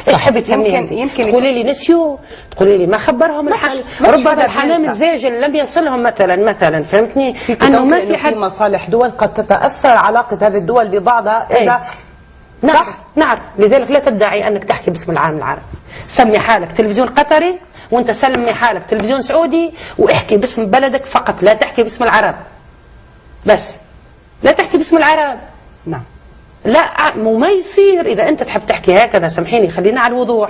ايش تحبي تسميهم؟ يمكن تقولي لي نسيوا، تقولي لي ما خبرهم الحال، ربما الحمام الزاجل لم يصلهم مثلا فهمتني؟ انه ما في حد مصالح دول قد تتاثر علاقه هذه الدول ببعضها اذا نعرف. لذلك لا تدعي انك تحكي باسم العالم العربي. سمي حالك تلفزيون قطري، وانت سمي حالك تلفزيون سعودي، واحكي باسم بلدك فقط، لا تحكي باسم العرب. بس لا تحكي باسم العرب. نعم. لا، ما يصير. اذا انت تحب تحكي هكذا سامحيني خلينا على الوضوح.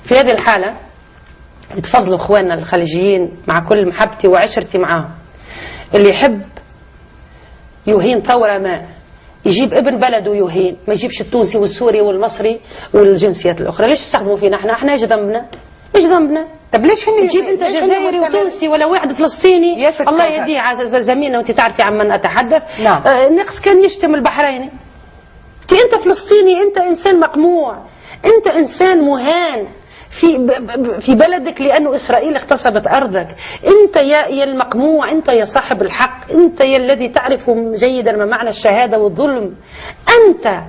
في هذه الحالة تفضلوا اخواننا الخليجيين مع كل محبتي وعشرتي معاهم، اللي يحب يهين ثورة ما يجيب ابن بلده يهين، ما يجيبش التونسي والسوري والمصري والجنسيات الاخرى. ليش تستخدموا فينا احنا ايش ذنبنا؟ ايش ذنبنا؟ طب ليش تجيب انت جزائري وتونسي ولا واحد فلسطيني الله يهديه على زميلنا، وانت تعرفي عن من اتحدث. نعم. نقص كان يشتم البحريني. انت فلسطيني، انت انسان مقموع، انت انسان مهان في بلدك لانه اسرائيل اغتصبت ارضك. انت يا المقموع، انت يا صاحب الحق، انت يا الذي تعرف جيدا ما معنى الشهاده والظلم. انت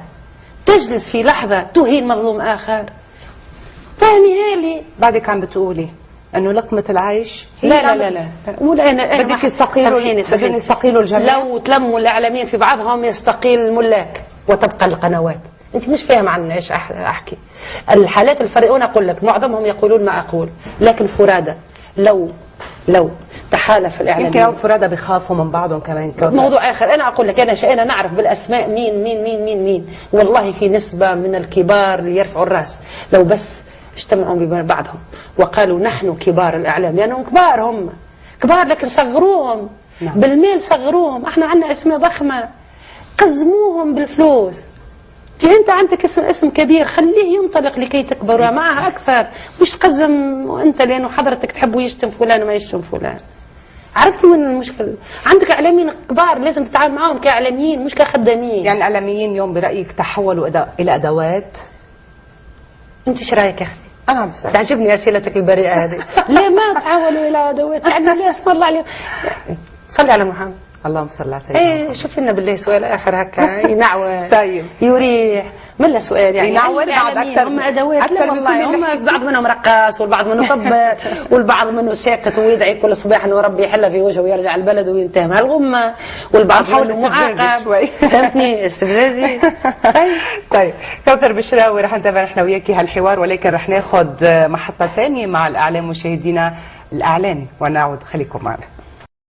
تجلس في لحظه تهين مظلوم اخر. فهميها لي. بعدك عم بتقولي انه لقمه العيش لا ولا انا بدك يستقيلوا الجميع. لو تلموا الاعلاميين في بعضهم يستقيل الملاك وتبقى القنوات. انت مش فاهم عن ايش احكي. الحالات الفريقون اقول لك معظمهم يقولون ما اقول، لكن فرادى لو تحالف الاعلاميين يمكن فرادى بيخافوا من بعضهم كمان. موضوع اخر. انا اقول لك انا نعرف بالاسماء مين مين مين مين مين والله في نسبه من الكبار اللي يرفعوا الراس لو بس اجتمعوا ببعضهم وقالوا نحن كبار الاعلام، لانهم كبار، هم كبار لكن صغروهم. نعم. بالمال صغروهم. احنا عندنا اسماء ضخمه قزموهم بالفلوس. انت عندك اسم كبير خليه ينطلق لكي تكبر معها اكثر، مش تقزم انت لانه حضرتك تحبوا يشتم فلان وما يشتم فلان. عرفت وين المشكله؟ عندك اعلاميين كبار لازم تتعامل معهم كاعلاميين مش كخدامين. يعني الاعلاميين اليوم برايك تحولوا الى ادوات؟ انت ايش رايك يا اختي؟ انا عم بسأل. تعجبني اسئلتك البريئه هذه. ليه ما تحولوا الى ادوات؟ يعني ليه اسم الله عليهم. صلي على محمد. اللهم صل على سيدنا محمد. شوف لنا بالله سؤال اخر هكا ينعوى. طيب يريح. ملا سؤال يعني ينعوى بعد اكثر. هم ادوات. لا والله هم بعض منهم رقاص والبعض منه طبال والبعض منه ساكت ويدعي كل صباح انه ربي يحل في وجهه ويرجع البلد وينتهي مع الغمه، والبعض منه معاقب شوي. فهمتني استفزازي. طيب كوثر بشراوي رح نتابع نحن وياكي هالحوار، ولكن رح ناخذ محطه ثانيه مع الاعلام. مشاهدينا الاعلان ونعود، خليكم معنا.